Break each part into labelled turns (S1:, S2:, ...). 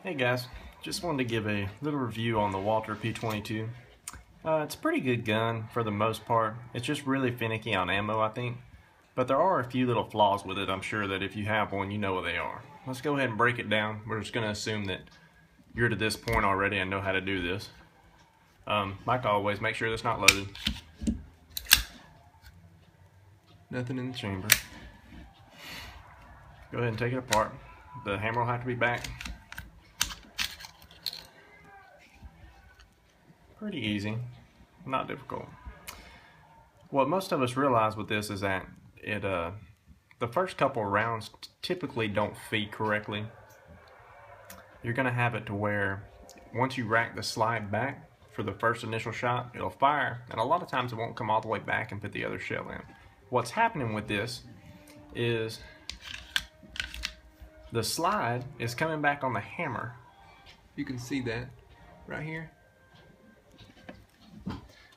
S1: Hey guys, just wanted to give a little review on the Walther P22. It's a pretty good gun for the most part. It's just really finicky on ammo, I think. But there are a few little flaws with it. I'm sure that if you have one, you know what they are. Let's go ahead and break it down. We're just going to assume that you're to this point already and know how to do this. Like always, make sure that's not loaded. Nothing in the chamber. Go ahead and take it apart. The hammer will have to be back. Pretty easy, not difficult. What most of us realize with this is that the first couple of rounds typically don't feed correctly. You're going to have it to where once you rack the slide back for the first initial shot, it'll fire, and a lot of times it won't come all the way back and put the other shell in. What's happening with this is the slide is coming back on the hammer. You can see that right here.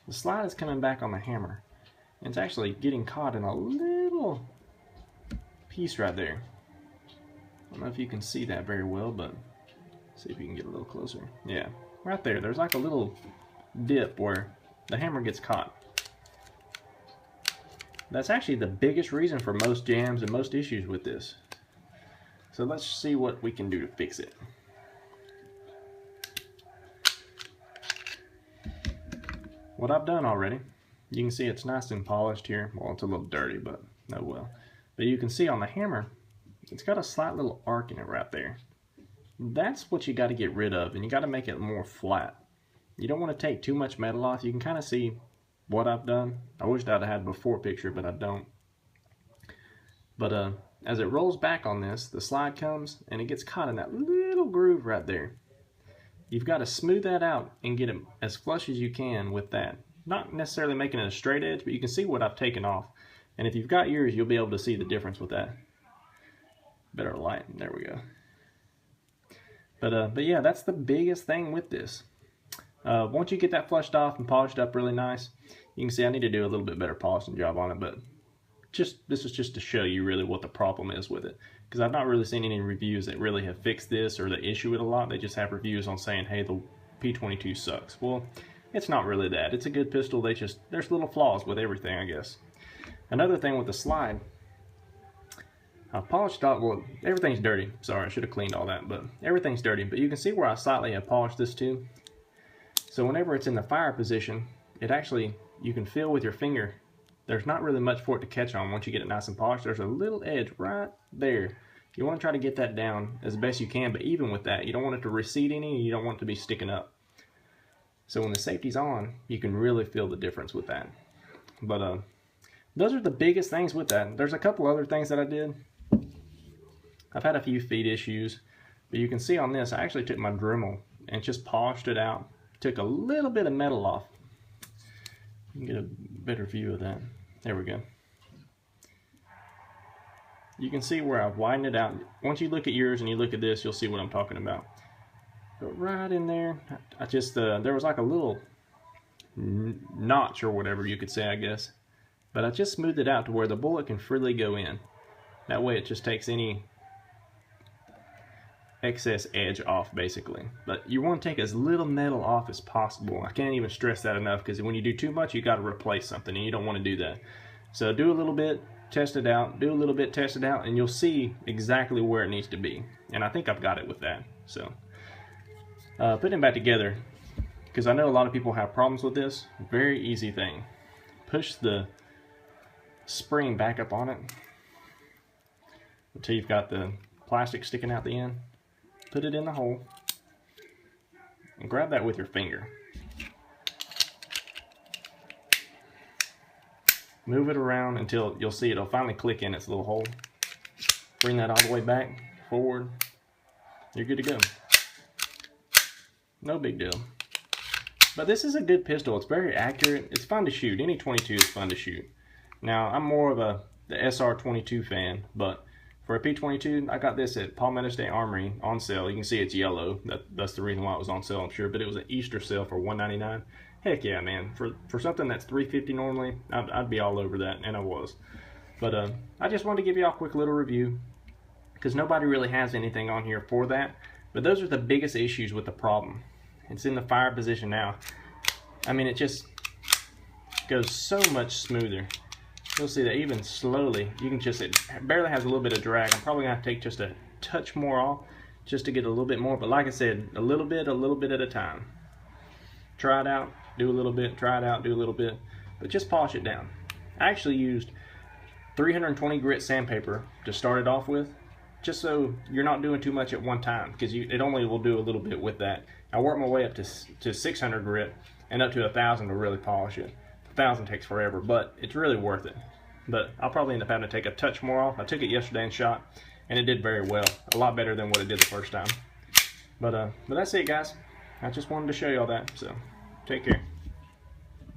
S1: The slide is coming back on the hammer, and it's actually getting caught in a little piece right there. I don't know if you can see that very well, but see if you can get a little closer. Yeah, right there. There's like a little dip where the hammer gets caught. That's actually the biggest reason for most jams and most issues with this. So let's see what we can do to fix it. What I've done already, you can see it's nice and polished here. Well, it's a little dirty, but oh well. But you can see on the hammer, it's got a slight little arc in it right there. That's what you got to get rid of, and you got to make it more flat. You don't want to take too much metal off. You can kind of see what I've done. I wish I'd had a before picture, but I don't. But as it rolls back on this, the slide comes and it gets caught in that little groove right there. You've got to smooth that out and get it as flush as you can with that. Not necessarily making it a straight edge, but you can see what I've taken off. And if you've got yours, you'll be able to see the difference with that. Better light, there we go. But yeah, that's the biggest thing with this. Once you get that flushed off and polished up really nice, you can see I need to do a little bit better polishing job on it, but this is just to show you really what the problem is with it, because I've not really seen any reviews that really have fixed this or that issue it a lot. They just have reviews on saying, hey, the P22 sucks. Well, it's not really that. It's a good pistol. There's little flaws with everything, I guess. Another thing with the slide, I polished off, well, everything's dirty. Sorry, I should have cleaned all that, but everything's dirty. But you can see where I slightly have polished this too. So whenever it's in the fire position, it actually, you can feel with your finger, there's not really much for it to catch on once you get it nice and polished. There's a little edge right there. You want to try to get that down as best you can, but even with that, you don't want it to recede any, and you don't want it to be sticking up. So when the safety's on, you can really feel the difference with that. But those are the biggest things with that. There's a couple other things that I did. I've had a few feed issues, but you can see on this, I actually took my Dremel and just polished it out. Took a little bit of metal off. You can get a better view of that. There we go. You can see where I've widened it out. Once you look at yours and you look at this, you'll see what I'm talking about. But right in there, I just, there was like a little notch or whatever you could say, I guess. But I just smoothed it out to where the bullet can freely go in. That way it just takes any excess edge off, basically. But you want to take as little metal off as possible. I can't even stress that enough, because when you do too much, you got to replace something, and you don't want to do that. So do a little bit, test it out, do a little bit, test it out, and you'll see exactly where it needs to be. And I think I've got it with that. So putting it back together, because I know a lot of people have problems with this. Very easy thing. Push the spring back up on it until you've got the plastic sticking out the end. Put it in the hole and grab that with your finger. Move it around until you'll see it'll finally click in its little hole. Bring that all the way back, forward. You're good to go. No big deal. But this is a good pistol. It's very accurate. It's fun to shoot. Any 22 is fun to shoot. Now, I'm more of the SR22 fan, but for a P22, I got this at Palmetto State Armory on sale. You can see it's yellow. That's the reason why it was on sale, I'm sure. But it was an Easter sale for $1.99. Heck yeah, man. For something that's $3.50 normally, I'd be all over that, and I was. But I just wanted to give you all a quick little review, because nobody really has anything on here for that. But those are the biggest issues with the problem. It's in the fire position now. I mean, it just goes so much smoother. You'll see that even slowly, you can just, it barely has a little bit of drag. I'm probably gonna have to take just a touch more off just to get a little bit more. But like I said, a little bit at a time. Try it out, do a little bit, try it out, do a little bit, but just polish it down. I actually used 320 grit sandpaper to start it off with, just so you're not doing too much at one time, because it only will do a little bit with that. I worked my way up to 600 grit and up to 1,000 to really polish it. 1,000 takes forever, but it's really worth it. But I'll probably end up having to take a touch more off. I took it yesterday and shot, and it did very well. A lot better than what it did the first time. But that's it, guys. I just wanted to show y'all that, so take care.